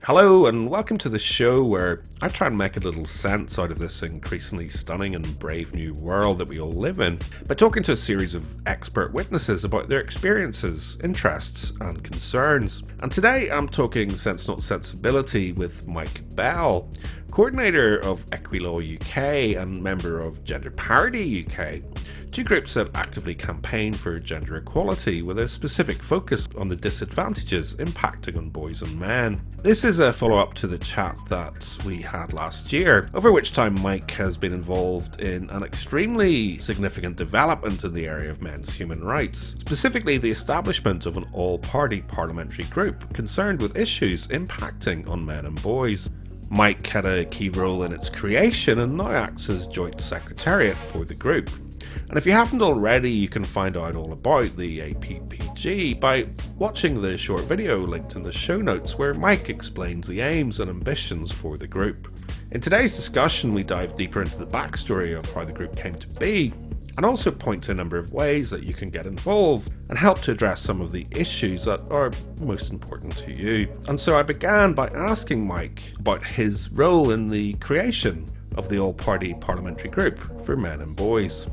Hello and welcome to the show where I try and make a little sense out of this increasingly stunning and brave new world that we all live in by talking to a series of expert witnesses about their experiences, interests and concerns. And today I'm talking Sense NOT Sensibility with Mike Bell, coordinator of Equilaw UK and member of Gender Parity UK, two groups that actively campaign for gender equality with a specific focus on the disadvantages impacting on boys and men. This is a follow-up to the chat that we had last year, over which time Mike has been involved in an extremely significant development in the area of men's human rights, specifically the establishment of an All-Party Parliamentary Group concerned with issues impacting on men and boys. Mike had a key role in its creation and now acts as Joint Secretariat for the group. And if you haven't already, you can find out all about the APPG by watching the short video linked in the show notes where Mike explains the aims and ambitions for the group. In today's discussion, we dive deeper into the backstory of how the group came to be, and also point to a number of ways that you can get involved and help to address some of the issues that are most important to you. And so I began by asking Mike about his role in the creation of the All-Party Parliamentary Group for men and boys.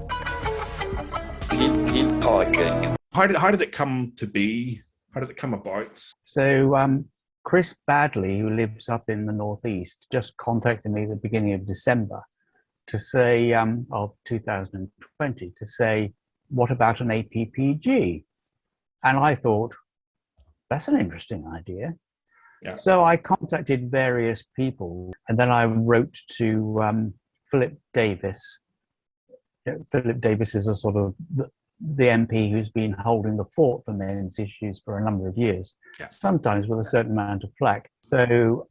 How did it come to be? How did it come about? So Chris Badley, who lives up in the northeast, just contacted me at the beginning of December to say, of 2020, to say, what about an APPG? And I thought, that's an interesting idea. Yeah. So I contacted various people, and then I wrote to Philip Davis. Philip Davis is a sort of the MP who's been holding the fort for men's issues for a number of years, sometimes with a certain amount of flack. So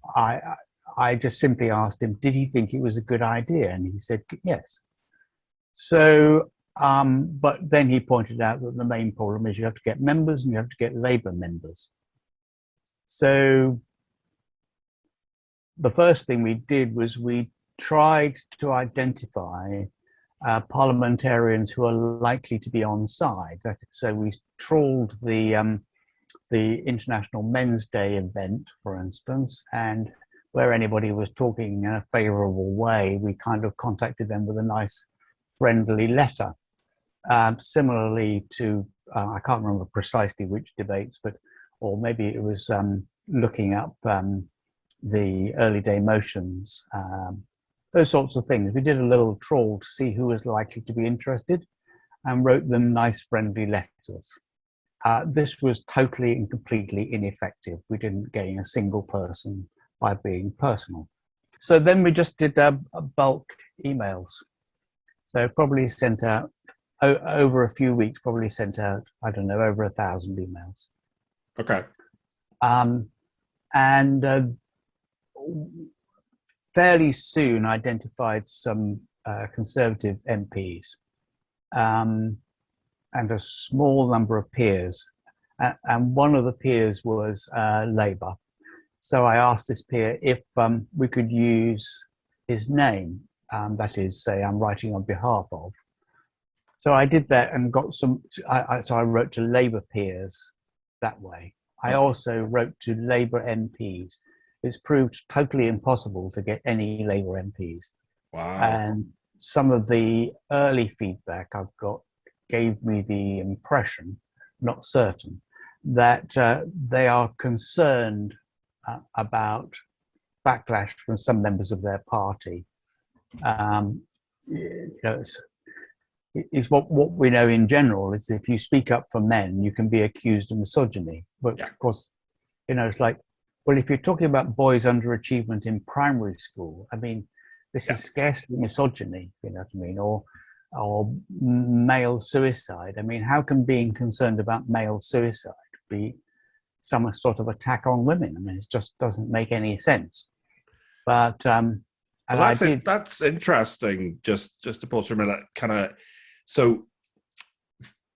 I just simply asked him, did he think it was a good idea? And he said yes. So, but then he pointed out that the main problem is you have to get members and you have to get Labour members. So the first thing we did was we tried to identify parliamentarians who are likely to be on side. So we trawled the International Men's Day event, for instance, and where anybody was talking in a favourable way, we kind of contacted them with a nice friendly letter. Similarly to, I can't remember precisely which debates, but, or maybe it was looking up the early day motions, those sorts of things. We did a little trawl to see who was likely to be interested and wrote them nice friendly letters. This was totally and completely ineffective. We didn't gain a single person by being personal. So then we just did bulk emails. So probably sent out, over a few weeks, probably sent out, I don't know, over 1,000 emails. Okay. And fairly soon identified some Conservative MPs and a small number of peers. And one of the peers was Labour. So I asked this peer if we could use his name, that is, say, I'm writing on behalf of. So I did that and got some, so I wrote to Labour peers that way. I also wrote to Labour MPs. It's proved totally impossible to get any Labour MPs. Wow. And some of the early feedback I've got gave me the impression, not certain, that they are concerned about backlash from some members of their party. You know, it's what we know in general is if you speak up for men, you can be accused of misogyny. But of course, you know, it's like, well, if you're talking about boys' underachievement in primary school, I mean, this is scarcely misogyny, you know what I mean, or male suicide. I mean, how can being concerned about male suicide be some sort of attack on women? I mean, it just doesn't make any sense. But and well, that's interesting. Just to pause for a minute, kind of. So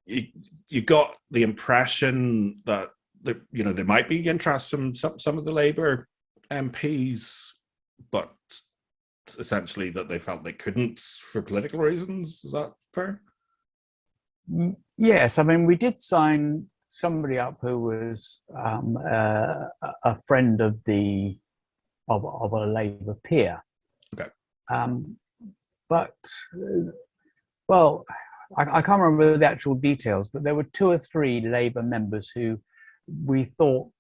you got the impression that there might be interest from some of the Labour MPs, but essentially that they felt they couldn't for political reasons. Is that fair? Yes, I mean, we did sign somebody up who was a friend of a Labour peer. Okay. But well, I can't remember the actual details, but there were 2 or 3 Labour members who we thought,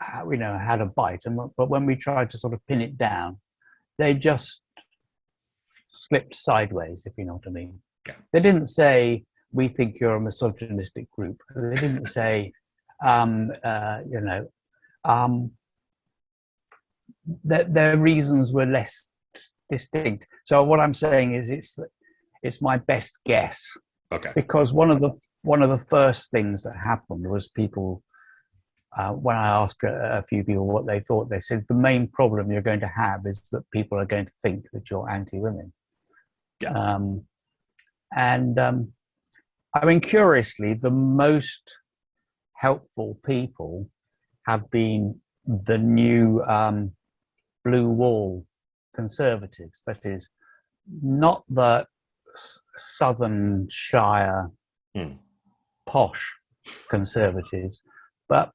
had a bite, but when we tried to sort of pin it down, they just slipped sideways, if you know what I mean. Yeah. They didn't say, we think you're a misogynistic group. They didn't say, their reasons were less distinct. So what I'm saying is it's my best guess. Okay. Because one of the first things that happened was people, when I asked a few people what they thought, they said the main problem you're going to have is that people are going to think that you're anti-women. Yeah. I mean, curiously, the most helpful people have been the new blue wall conservatives. That is, not the Southern Shire posh conservatives, but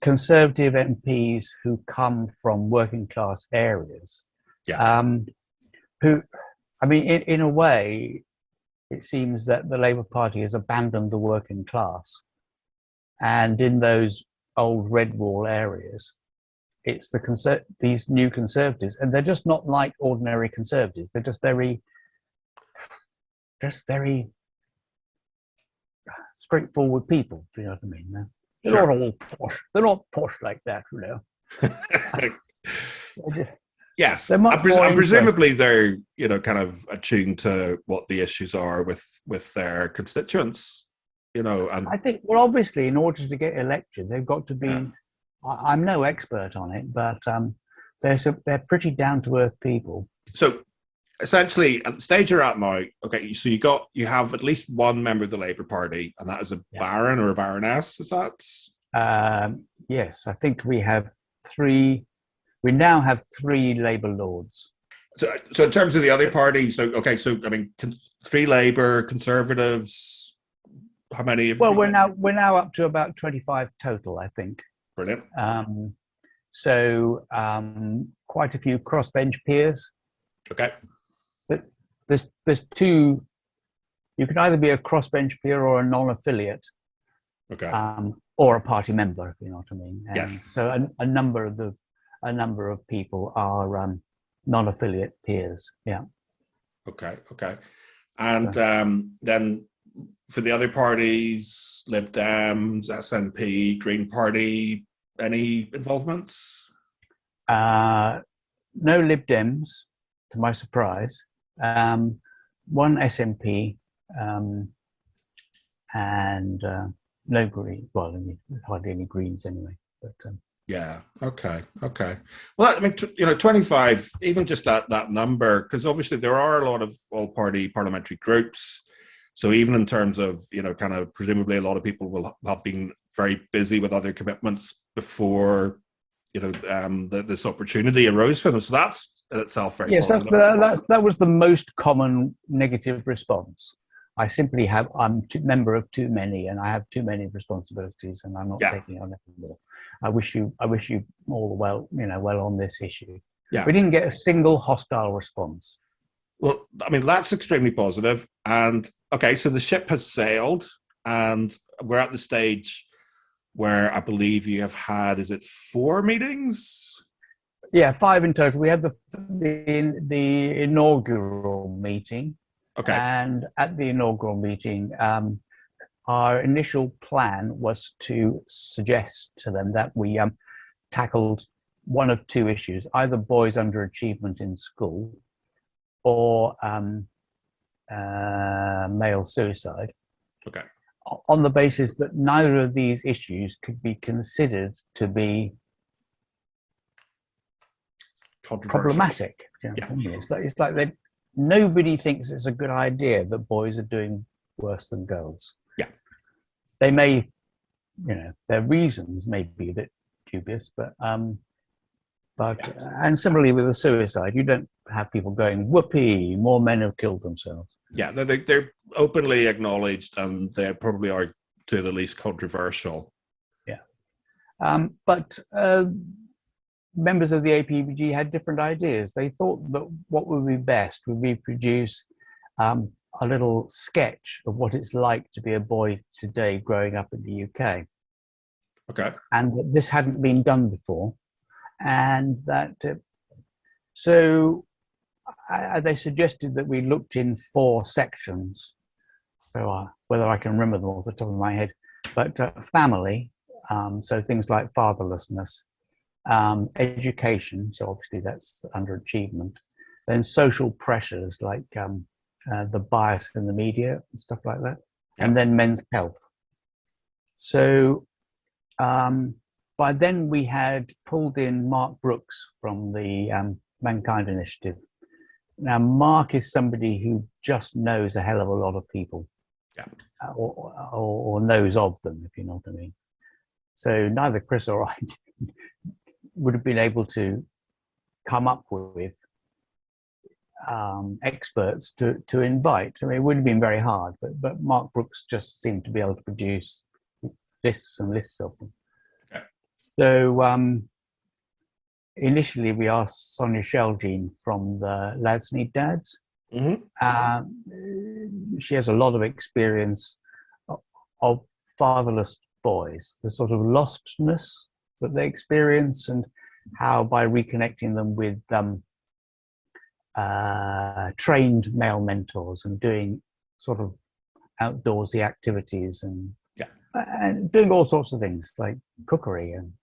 Conservative MPs who come from working class areas. Yeah. Who, I mean, in a way, it seems that the Labour Party has abandoned the working class, and in those old red wall areas, it's these new conservatives, and they're just not like ordinary conservatives. They're just very straightforward people. Do you know what I mean? They're Sure. not all posh. They're not posh like that, you know. Yes, and presumably they're kind of attuned to what the issues are with their constituents, And I think, well, obviously, in order to get elected, they've got to be. Yeah. I'm no expert on it, but they're pretty down to earth people. So, essentially, at the stage you're at now, okay, so you have at least one member of the Labour Party, and that is a baron or a baroness. Is that? Yes, I think we have 3. We now have 3 Labour lords. So in terms of the other parties, so I mean, 3 Labour Conservatives. How many? Well, we're now up to about 25 total, I think. Brilliant. Quite a few crossbench peers. Okay. But there's 2. You can either be a crossbench peer or a non-affiliate. Okay. Or a party member, if you know what I mean. And yes. So a number of people are non-affiliate peers. Yeah. Okay. And then for the other parties, Lib Dems, SNP, Green Party, any involvements? No Lib Dems, to my surprise. One SNP, and no Green. Well, I mean, hardly any Greens anyway. But yeah. Okay. Well, I mean, 25. Even just that number, because obviously there are a lot of all-party parliamentary groups. So even in terms of kind of presumably a lot of people will have been very busy with other commitments before this opportunity arose for them. So that's in itself very positive. Yes, that was the most common negative response. I'm a member of too many, and I have too many responsibilities, and I'm not taking on anymore. I wish you all the well on this issue. Yeah. We didn't get a single hostile response. Well, I mean, that's extremely positive. And okay, so the ship has sailed, and we're at the stage where I believe you have had, is it 4 meetings? Yeah, 5 in total. We had the inaugural meeting. Okay. And at the inaugural meeting, our initial plan was to suggest to them that we tackled one of 2 issues, either boys' underachievement in school or male suicide. Okay. On the basis that neither of these issues could be considered to be problematic. Yeah. It's like nobody thinks it's a good idea that boys are doing worse than girls. Yeah. they may, their reasons may be a bit dubious, and similarly with the suicide, you don't have people going, whoopee, more men have killed themselves. Yeah, they're openly acknowledged, and they probably are to the least controversial. Yeah. But members of the APPG had different ideas. They thought that what would be best would be produce a little sketch of what it's like to be a boy today growing up in the UK. Okay. And that this hadn't been done before. And that, so they suggested that we looked in 4 sections. So whether I can remember them off the top of my head, but family, so things like fatherlessness, education, so obviously that's underachievement, then social pressures like the bias in the media and stuff like that, and then men's health. So by then we had pulled in Mark Brooks from the Mankind Initiative. Now, Mark is somebody who just knows a hell of a lot of people, or knows of them, if you know what I mean. So neither Chris or I would have been able to come up with experts to invite. I mean, it would have been very hard, but Mark Brooks just seemed to be able to produce lists and lists of them. Okay. So initially we asked Sonia Sheljean from the Lads Need Dads. Mm-hmm. She has a lot of experience of fatherless boys, the sort of lostness that they experience, and how by reconnecting them with trained male mentors and doing sort of outdoorsy activities and doing all sorts of things like cookery, and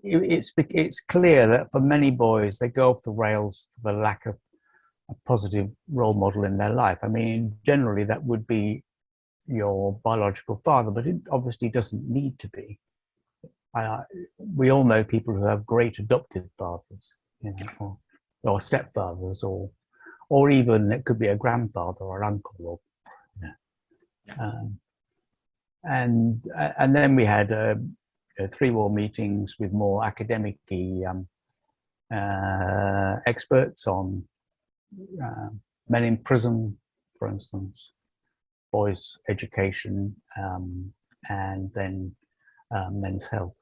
it's clear that for many boys they go off the rails for the lack of a positive role model in their life. I mean, generally that would be your biological father, but it obviously doesn't need to be. We all know people who have great adoptive fathers, or stepfathers, or even it could be a grandfather or uncle, and then we had 3 more meetings with more academic-y experts on men in prison, for instance, boys' education, and then men's health.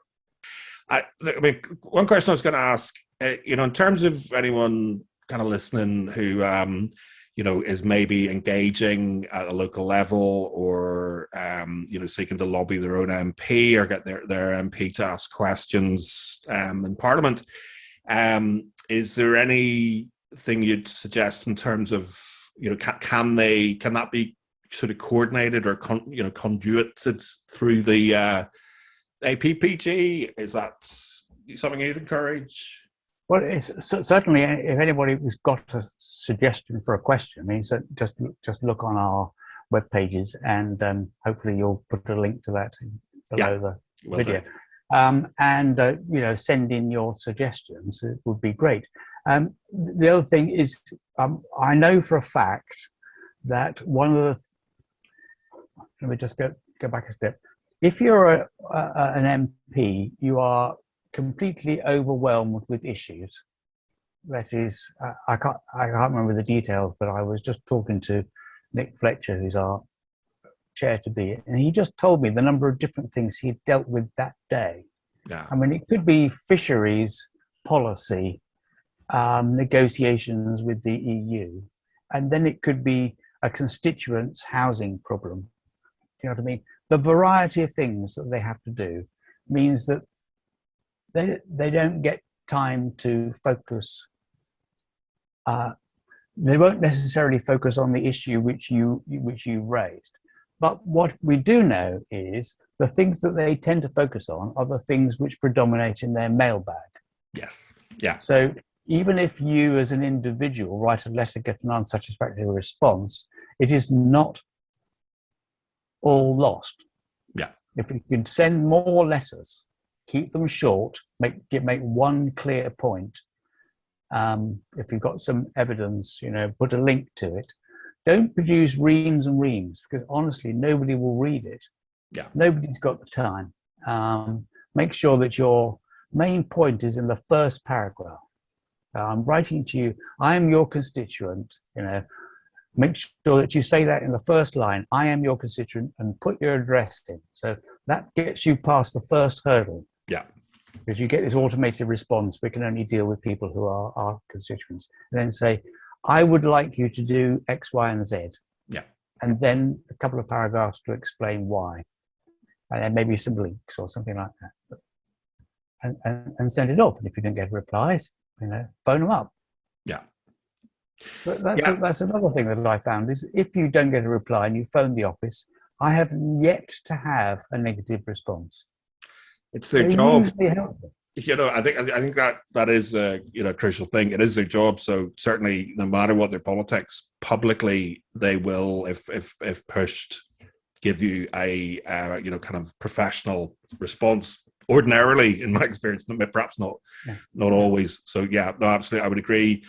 I mean, one question I was going to ask, in terms of anyone kind of listening who, is maybe engaging at a local level, or, seeking to lobby their own MP or get their MP to ask questions in Parliament, is there anything you'd suggest in terms of, can that be sort of coordinated or conduited through the APPG? Is that something you'd encourage? Well, it's certainly, if anybody's got a suggestion for a question, I mean, so just look on our web pages, and hopefully you'll put a link to that below the video. And send in your suggestions. It would be great. The other thing is, I know for a fact that one of the let me just go back a step. If you're an MP, you are completely overwhelmed with issues. That is, I can't remember the details, but I was just talking to Nick Fletcher, who's our chair-to-be, and he just told me the number of different things he'd dealt with that day. Yeah. I mean, it could be fisheries policy, negotiations with the EU, and then it could be a constituent's housing problem. You know what I mean? The variety of things that they have to do means that they don't get time to focus. They won't necessarily focus on the issue which you raised. But what we do know is the things that they tend to focus on are the things which predominate in their mailbag. Yes. Yeah. So even if you as an individual write a letter, get an unsatisfactory response, it is not all lost. Yeah. If we could send more letters, keep them short, make one clear point. If you've got some evidence, put a link to it. don't produce reams and reams, because honestly, nobody will read it. Yeah. Nobody's got the time. Make sure that your main point is in the first paragraph. I'm writing to you, I am your constituent, make sure that you say that in the first line, I am your constituent, and put your address in. So that gets you past the first hurdle. Yeah. Because you get this automated response, we can only deal with people who are our constituents. And then say, I would like you to do X, Y, and Z. Yeah. And then a couple of paragraphs to explain why. And then maybe some links or something like that. And send it off. And if you don't get replies, phone them up. Yeah. But that's another thing that I found is if you don't get a reply and you phone the office, I have yet to have a negative response. It's their job. I think that is a crucial thing. It is their job. So certainly, no matter what their politics, publicly they will, if pushed, give you a kind of professional response. Ordinarily, in my experience, perhaps not always. So yeah, no, absolutely, I would agree.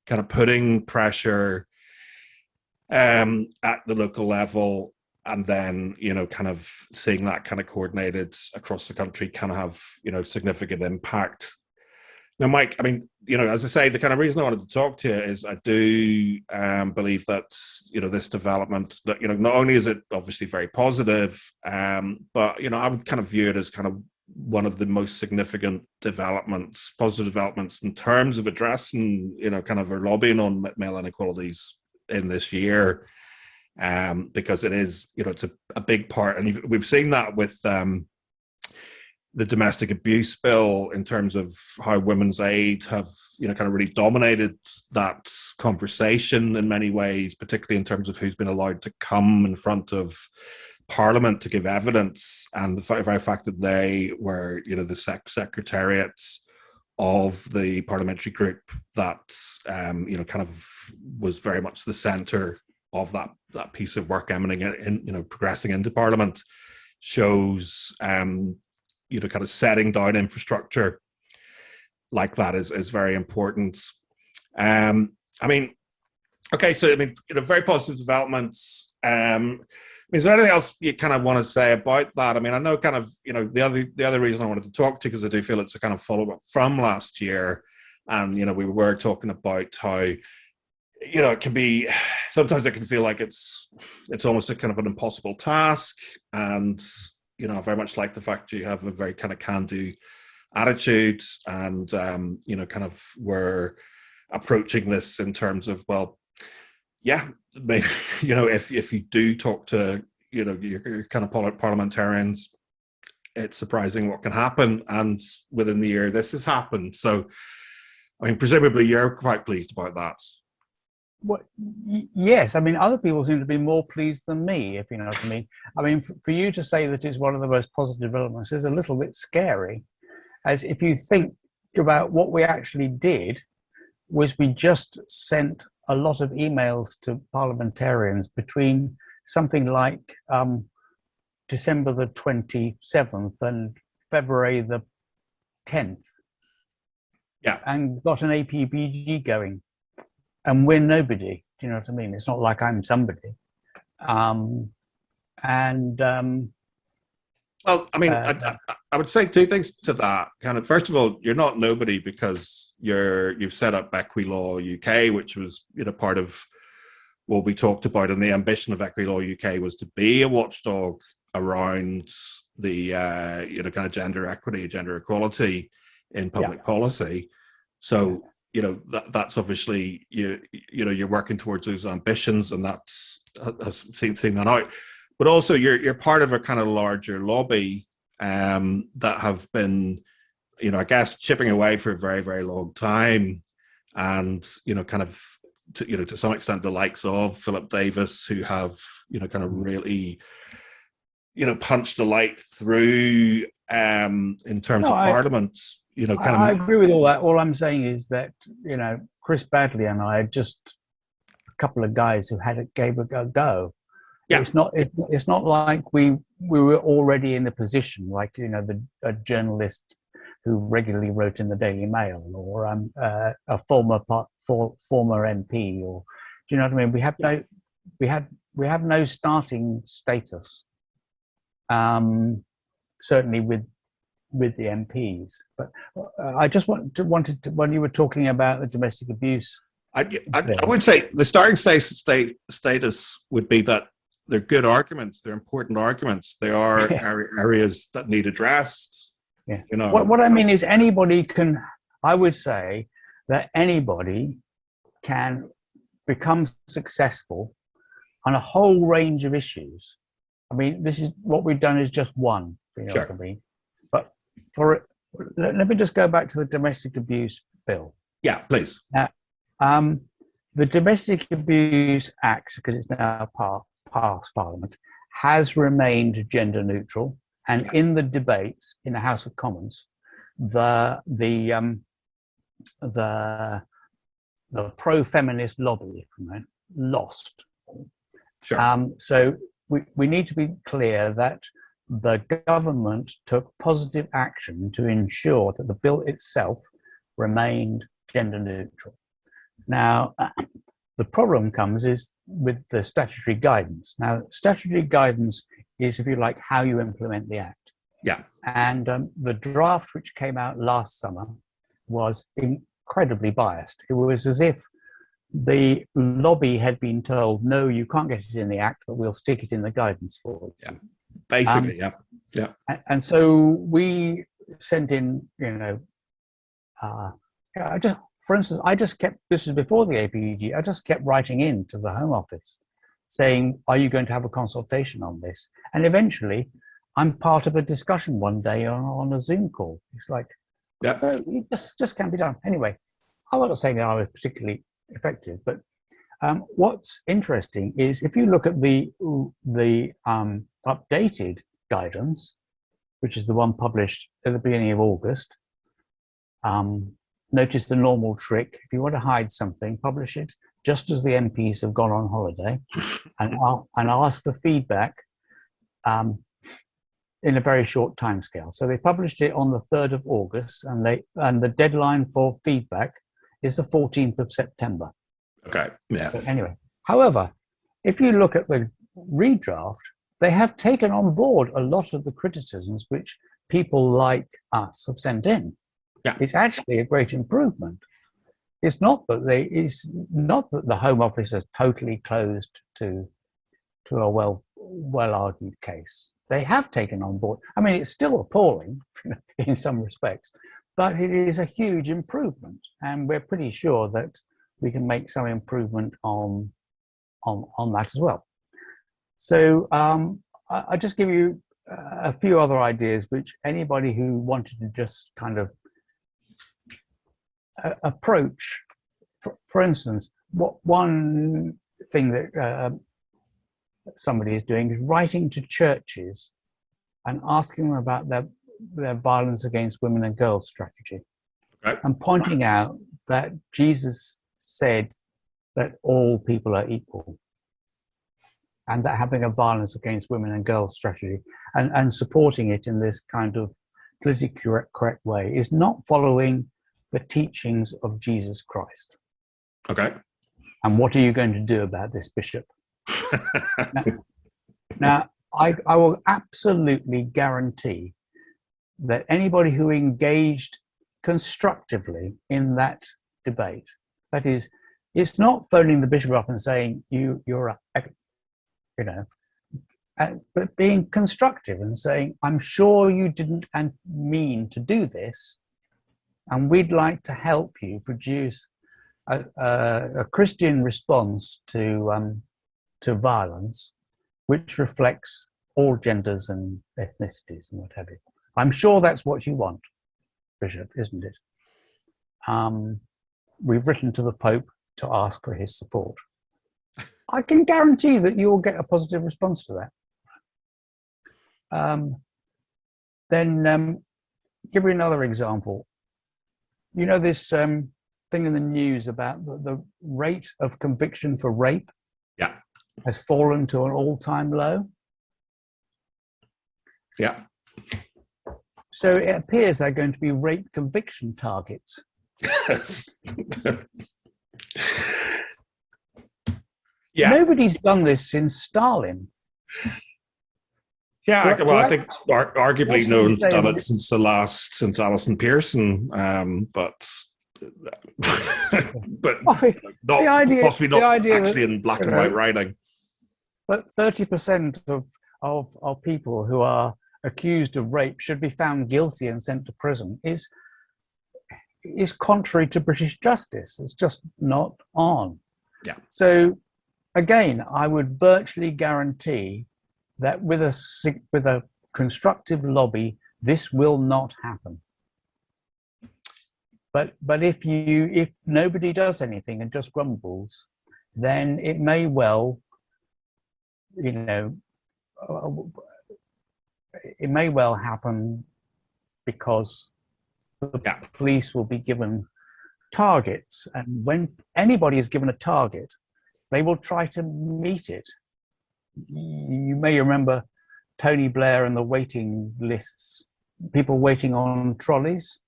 Kind of putting pressure at the local level, and then kind of seeing that kind of coordinated across the country can have significant impact. Now, Mike, I mean, as I say, the kind of reason I wanted to talk to you is I do believe that this development, not only is it obviously very positive, but I would kind of view it as kind of one of the most significant positive developments in terms of addressing, kind of our lobbying on male inequalities in this year, because it is, it's a big part, and we've seen that with the domestic abuse bill in terms of how women's aid have, kind of really dominated that conversation in many ways, particularly in terms of who's been allowed to come in front of Parliament to give evidence, and the very fact that they were, the secretariats of the parliamentary group that, kind of was very much the centre of that piece of work emanating in, progressing into Parliament, shows, kind of setting down infrastructure like that is very important. I mean, okay, so I mean, very positive developments. Is there anything else you kind of want to say about that? I mean, I know kind of, the other reason I wanted to talk to you, because I do feel it's a kind of follow-up from last year. And, we were talking about how, it can be, sometimes it can feel like it's almost a kind of an impossible task. And, I very much like the fact you have a very kind of can-do attitude, and, kind of were approaching this in terms of, well, yeah, maybe, if you do talk to, your kind of parliamentarians, it's surprising what can happen. And within the year, this has happened. So, I mean, presumably you're quite pleased about that. Well, yes. I mean, other people seem to be more pleased than me, if you know what I mean. I mean, for you to say that it's one of the most positive developments is a little bit scary, as if you think about what we actually did, was we just sent a lot of emails to parliamentarians between something like December the 27th and February the 10th. Yeah. And got an APPG going. And we're nobody. Do you know what I mean? It's not like I'm somebody. Well, I mean, I would say two things to that. Kind of, first of all, you're not nobody because you've set up Equi Law UK, which was part of what we talked about, and the ambition of Equi Law UK was to be a watchdog around the kind of gender equity, gender equality in public policy. So that's obviously you're working towards those ambitions, and that's has seen that out. But also, you're part of a kind of larger lobby that have been, I guess, chipping away for a very, very long time, and kind of, to some extent, the likes of Philip Davis, who have, kind of really, punched the light through in terms of Parliament. I agree with all that. All I'm saying is that Chris Badley and I are just a couple of guys who gave a go. Yeah. It's not like we were already in a position like a journalist who regularly wrote in the Daily Mail, or a former MP, or do you know what I mean? We have we have no starting status, certainly with the MPs. But I just wanted to, when you were talking about the domestic abuse, I would say the starting status would be that they're good arguments, they're important arguments, they are areas that need addressed. Yeah. You know, what I mean is anybody can. I would say that anybody can become successful on a whole range of issues. I mean, this is what we've done is just one. You know Sure. what I mean? But let me just go back to the domestic abuse bill. Yeah, please. The Domestic Abuse Act, because it's now past Parliament, has remained gender neutral, and in the debates in the House of Commons, the pro-feminist lobby lost. Sure. So we need to be clear that the government took positive action to ensure that the bill itself remained gender neutral. Now, the problem comes is with the statutory guidance. Now, statutory guidance is, if you like, how you implement the act. Yeah. And the draft which came out last summer was incredibly biased. It was as if the lobby had been told, no, you can't get it in the act, but we'll stick it in the guidance for you. Yeah. Basically, yeah. And so we sent in, for instance, this was before the APPG, I just kept writing in to the Home Office saying, are you going to have a consultation on this? And eventually, I'm part of a discussion one day on a Zoom call. It's like, so it just can't be done. Anyway, I'm not saying that I was particularly effective, but what's interesting is if you look at the updated guidance, which is the one published at the beginning of August, notice the normal trick. If you want to hide something, publish it just as the MPs have gone on holiday and ask for feedback in a very short timescale. So they published it on the 3rd of August and the deadline for feedback is the 14th of September. Okay, yeah. But anyway, however, if you look at the redraft, they have taken on board a lot of the criticisms which people like us have sent in. Yeah. It's actually a great improvement. It's not that the Home Office is totally closed to a well argued case. They have taken on board. I mean, it's still appalling in some respects, but it is a huge improvement, and we're pretty sure that we can make some improvement on that as well. So I'll just give you a few other ideas which anybody who wanted to just kind of approach. For instance, one thing that somebody is doing is writing to churches and asking them about their violence against women and girls strategy, and pointing out that Jesus said that all people are equal, and that having a violence against women and girls strategy and supporting it in this kind of politically correct way is not following the teachings of Jesus Christ. Okay. And what are you going to do about this, Bishop? Now, I will absolutely guarantee that anybody who engaged constructively in that debate, that is, it's not phoning the bishop up and saying but being constructive and saying, I'm sure you didn't mean to do this, and we'd like to help you produce a Christian response to violence, which reflects all genders and ethnicities and what have you. I'm sure that's what you want, Bishop, isn't it? We've written to the Pope to ask for his support. I can guarantee that you will get a positive response to that. Then give you another example. You know this thing in the news about the rate of conviction for rape has fallen to an all-time low? Yeah. So it appears they're going to be rape conviction targets. Yes. Yeah. Nobody's done this since Stalin. Yeah, well, I think arguably no one's done it since Alison Pearson, but possibly not actually in black and white writing. But 30% of people who are accused of rape should be found guilty and sent to prison is contrary to British justice. It's just not on. Yeah. So again, I would virtually guarantee that with a constructive lobby, this will not happen. But if nobody does anything and just grumbles, then it may well, it may well happen because the police will be given targets, and when anybody is given a target, they will try to meet it. You may remember Tony Blair and the waiting lists, people waiting on trolleys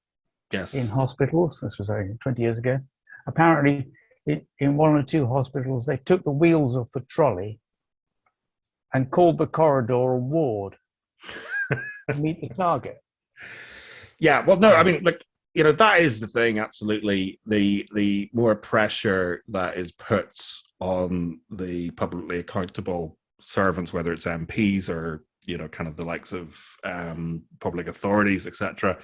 in hospitals. This was 20 years ago. Apparently, in one or two hospitals, they took the wheels off the trolley and called the corridor a ward to meet the target. Yeah, well, no, I mean, look, that is the thing, absolutely. The more pressure that is put on the publicly accountable servants, whether it's MPs or, kind of the likes of public authorities, etc.,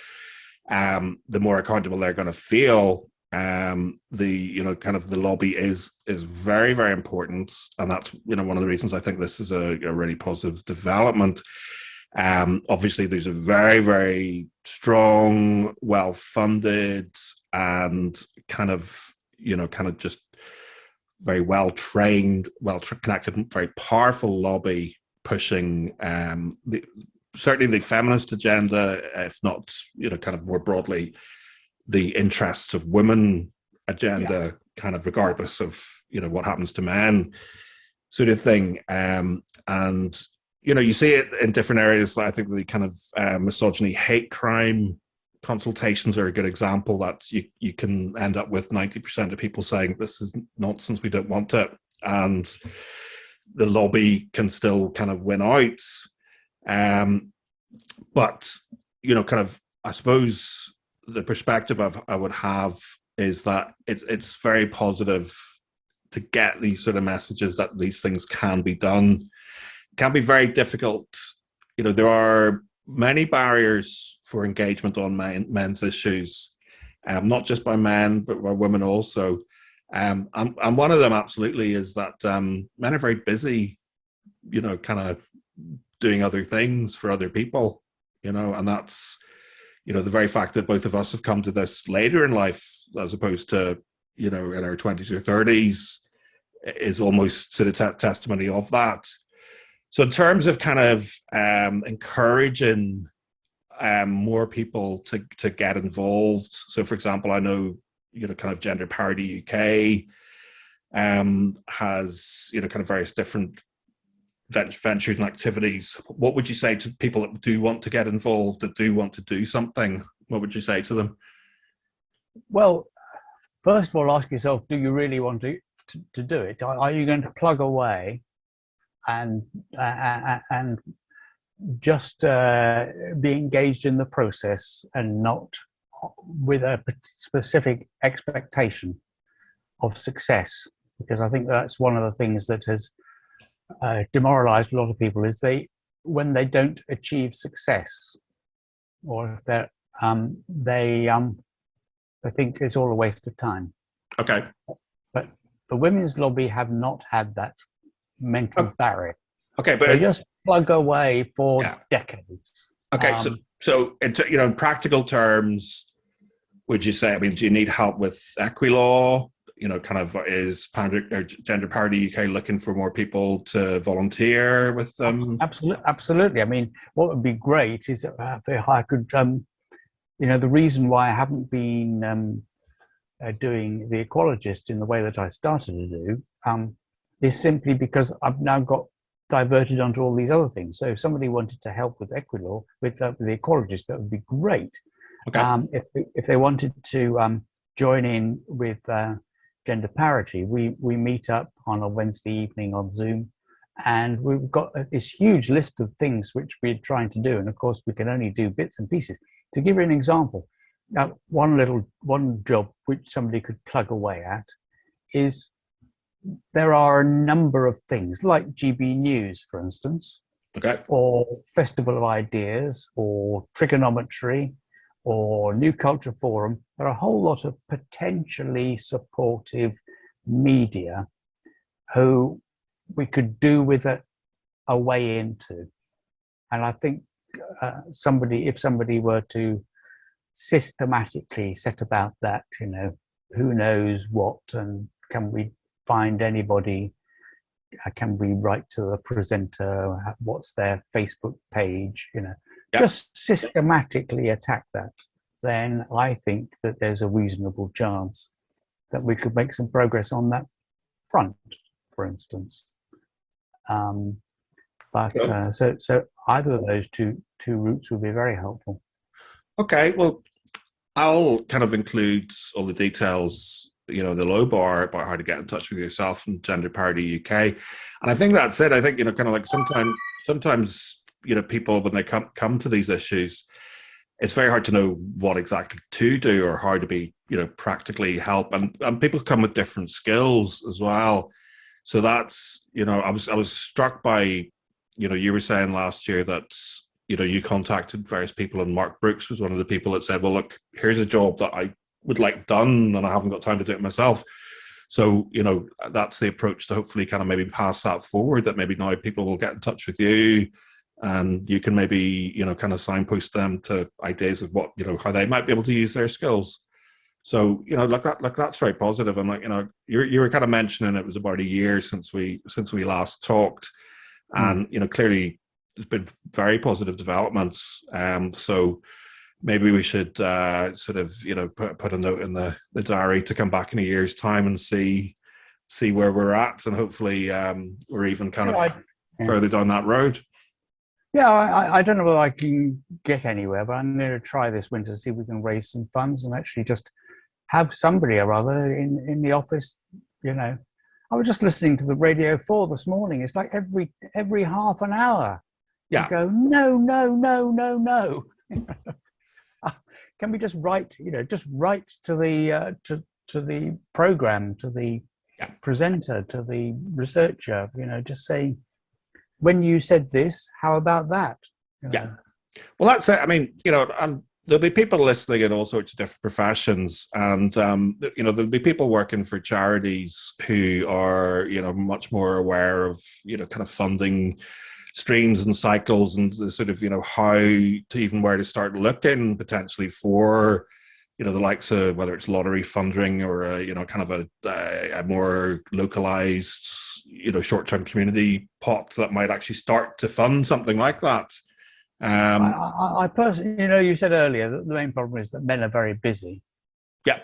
the more accountable they're going to feel. Kind of the lobby is very, very important. And that's, one of the reasons I think this is a really positive development. Obviously, there's a very, very strong, well-funded, and kind of just very well-trained, well-connected, very powerful lobby pushing certainly the feminist agenda, if not, kind of more broadly, the interests of women agenda, kind of regardless of, what happens to men, sort of thing. And you see it in different areas. I think the kind of misogyny, hate crime consultations are a good example, that you can end up with 90% of people saying this is nonsense, we don't want it, and the lobby can still kind of win out. But kind of, I suppose the perspective I would have is that it's very positive to get these sort of messages that these things can be done. It can be very difficult. There are many barriers for engagement on men's issues, not just by men, but by women also. And one of them absolutely is that men are very busy, kind of doing other things for other people, and that's, the very fact that both of us have come to this later in life, as opposed to, in our 20s or 30s, is almost sort of testimony of that. So in terms of kind of encouraging more people to get involved. So, for example, I know, kind of Gender Parity UK has, kind of various different ventures and activities. What would you say to people that do want to get involved, that do want to do something? What would you say to them? Well, first of all, ask yourself, do you really want to do it? Are you going to plug away and just be engaged in the process and not with a specific expectation of success? Because I think that's one of the things that has demoralized a lot of people, is when they don't achieve success, or if they think it's all a waste of time. Okay. But the women's lobby have not had that mental barrier. Okay, but they just plug away for decades. Okay, so in practical terms, would you say, do you need help with Equilaw? Kind of, is Gender Parity UK looking for more people to volunteer with them? Absolutely. What would be great is if I could, the reason why I haven't been doing The Ecologist in the way that I started to do is simply because I've now got diverted onto all these other things. So if somebody wanted to help with Equilaw, with The Ecologist, that would be great. Okay. If they wanted to join in with gender parity. We meet up on a Wednesday evening on Zoom, and we've got this huge list of things which we're trying to do. And of course, we can only do bits and pieces. To give you an example, one job which somebody could plug away at is there are a number of things like GB News, for instance, Okay. or Festival of Ideas, or Trigonometry, or New Culture Forum. There are a whole lot of potentially supportive media who we could do with a way into. And I think if somebody were to systematically set about that, who knows what, and can we find anybody? Can we write to the presenter? What's their Facebook page? Just systematically attack that. Then I think that there's a reasonable chance that we could make some progress on that front, for instance. So either of those two routes would be very helpful. Okay, well, I'll kind of include all the details, the low bar about how to get in touch with yourself and Gender Parity UK. And I think that's it. I think, kind of like sometimes, people, when they come to these issues, it's very hard to know what exactly to do or how to be, practically help. And people come with different skills as well. So that's, I was struck by, you were saying last year that, you contacted various people, and Mark Brooks was one of the people that said, well, look, here's a job that I would like done and I haven't got time to do it myself. So, that's the approach to hopefully kind of maybe pass that forward, that maybe now people will get in touch with you and you can maybe, kind of signpost them to ideas of what, how they might be able to use their skills. So, that's very positive. And you were kind of mentioning it was about a year since we last talked, and, clearly there's been very positive developments. So maybe we should sort of, put a note in the diary to come back in a year's time and see where we're at, and hopefully we're even kind of further down that road. Yeah, I don't know whether I can get anywhere, but I'm going to try this winter to see if we can raise some funds and actually just have somebody or other in the office. I was just listening to the Radio 4 this morning. It's like every half an hour. Yeah. You go, no. Can we just write, to the program, to the presenter, to the researcher, just say, when you said this, how about that? Yeah. Well, that's it. I mean, and there'll be people listening in all sorts of different professions, and there'll be people working for charities who are, much more aware of, kind of funding streams and cycles, and the sort of, how to even where to start looking potentially for, the likes of whether it's lottery funding or kind of a more localized, short-term community pot that might actually start to fund something like that. I personally, you said earlier that the main problem is that men are very busy. Yeah.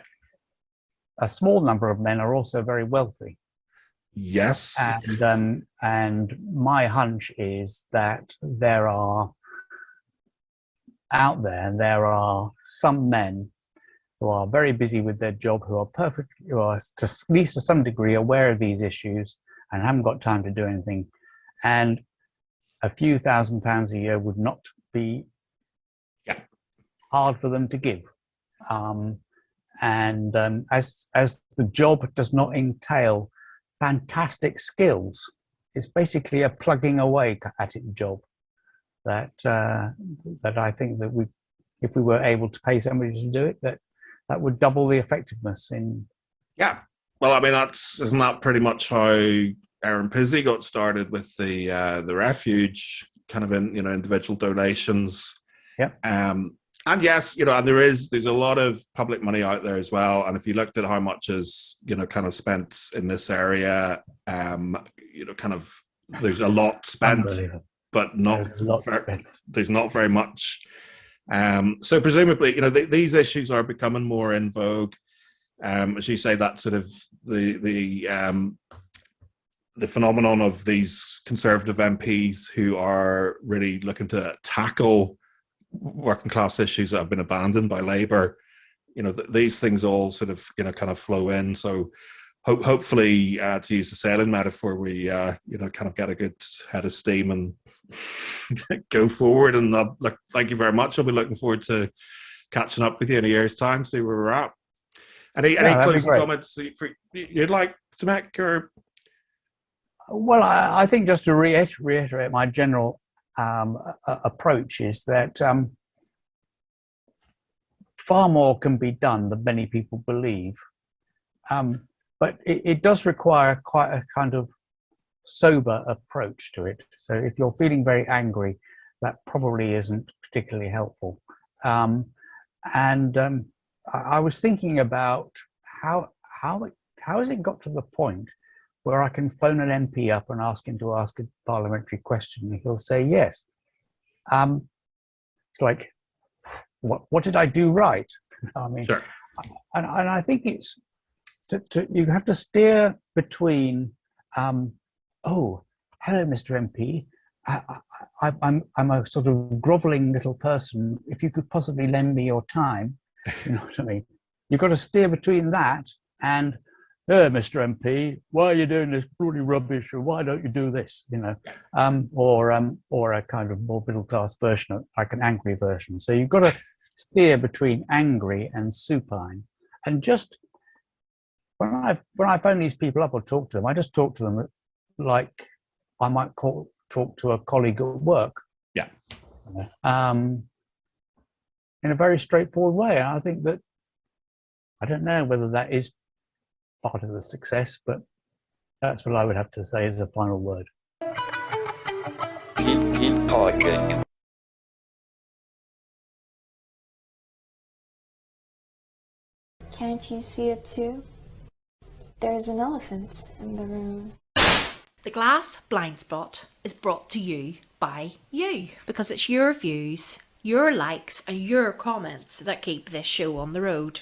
A small number of men are also very wealthy. Yes. And my hunch is that there are some men who are very busy with their job, who are at least to some degree aware of these issues and haven't got time to do anything. And a few £1,000s a year would not be hard for them to give. As the job does not entail fantastic skills, it's basically a plugging away at it job that I think that if we were able to pay somebody to do it, that would double the effectiveness in. Yeah. Well, I mean, isn't that pretty much how Aaron Pizzey got started with the refuge, kind of in individual donations. Yeah. And yes, and there's a lot of public money out there as well. And if you looked at how much is kind of spent in this area, kind of there's a lot spent, but there's not very much. So presumably, these issues are becoming more in vogue. As you say, that sort of the phenomenon of these Conservative MPs who are really looking to tackle working class issues that have been abandoned by Labour. These things all sort of kind of flow in. So hopefully, to use the sailing metaphor, we kind of get a good head of steam and go forward. And thank you very much. I'll be looking forward to catching up with you in a year's time, see where we're at. Any closing comments you'd like to make? Or well, I think just to reiterate my general approach is that far more can be done than many people believe. But it does require quite a kind of sober approach to it. So if you're feeling very angry, that probably isn't particularly helpful. I was thinking about how has it got to the point where I can phone an MP up and ask him to ask a parliamentary question and he'll say yes. It's like, what did I do right? I mean, sure. And I think it's you have to steer between, oh, hello, Mr. MP. I'm a sort of groveling little person. If you could possibly lend me your time, you know what I mean? You've got to steer between that and, hey, Mr. MP, why are you doing this bloody rubbish, or why don't you do this? You know, or a kind of more middle class version, like an angry version. So you've got to steer between angry and supine. And just when I phone these people up or talk to them, I just talk to them like I might talk to a colleague at work. Yeah. In a very straightforward way. And I think that, I don't know whether that is part of the success, but that's what I would have to say as a final word. Keep talking. Can't you see it too? There's an elephant in the room. The Glass Blind Spot is brought to you by you, because it's your views, your likes and your comments that keep this show on the road.